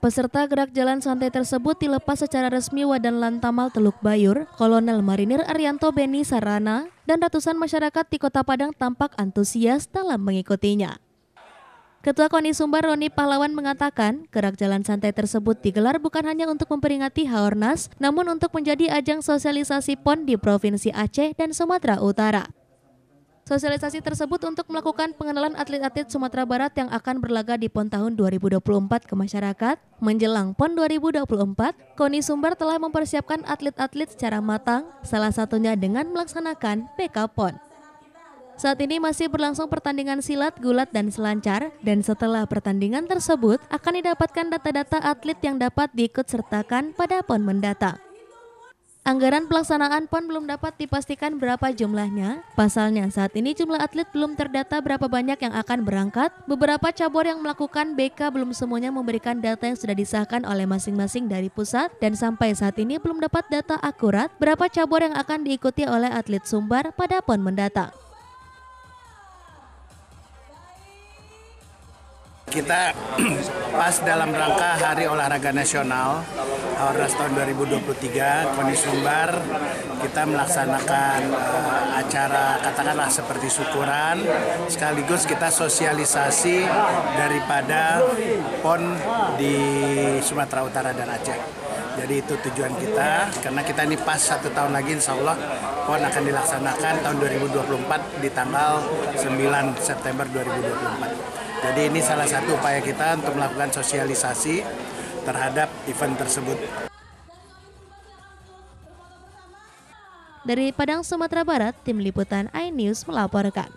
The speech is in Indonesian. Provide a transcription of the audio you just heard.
Peserta gerak jalan santai tersebut dilepas secara resmi Wadan Lantamal Teluk Bayur, Kolonel Marinir Arianto Beni Sarana, dan ratusan masyarakat di Kota Padang tampak antusias dalam mengikutinya. Ketua KONI Sumbar Roni Pahlawan mengatakan, gerak jalan santai tersebut digelar bukan hanya untuk memperingati Haornas, namun untuk menjadi ajang sosialisasi PON di Provinsi Aceh dan Sumatera Utara. Sosialisasi tersebut untuk melakukan pengenalan atlet-atlet Sumatera Barat yang akan berlaga di PON tahun 2024 ke masyarakat. Menjelang PON 2024, KONI Sumbar telah mempersiapkan atlet-atlet secara matang, salah satunya dengan melaksanakan PK PON. Saat ini masih berlangsung pertandingan silat, gulat, dan selancar, dan setelah pertandingan tersebut akan didapatkan data-data atlet yang dapat diikutsertakan pada PON mendatang. Anggaran pelaksanaan PON belum dapat dipastikan berapa jumlahnya. Pasalnya saat ini jumlah atlet belum terdata berapa banyak yang akan berangkat. Beberapa cabur yang melakukan BK belum semuanya memberikan data yang sudah disahkan oleh masing-masing dari pusat, dan sampai saat ini belum dapat data akurat berapa cabur yang akan diikuti oleh atlet Sumbar pada PON mendatang. Kita pas dalam rangka Hari Olahraga Nasional Haornas tahun 2023, KONI Sumbar kita melaksanakan acara katakanlah seperti syukuran, sekaligus kita sosialisasi daripada PON di Sumatera Utara dan Aceh. Jadi itu tujuan kita, karena kita ini pas 1 tahun lagi insya Allah PON akan dilaksanakan tahun 2024 di tanggal 9 September 2024. Jadi ini salah satu upaya kita untuk melakukan sosialisasi terhadap event tersebut. Dari Padang, Sumatera Barat, Tim Liputan iNews melaporkan.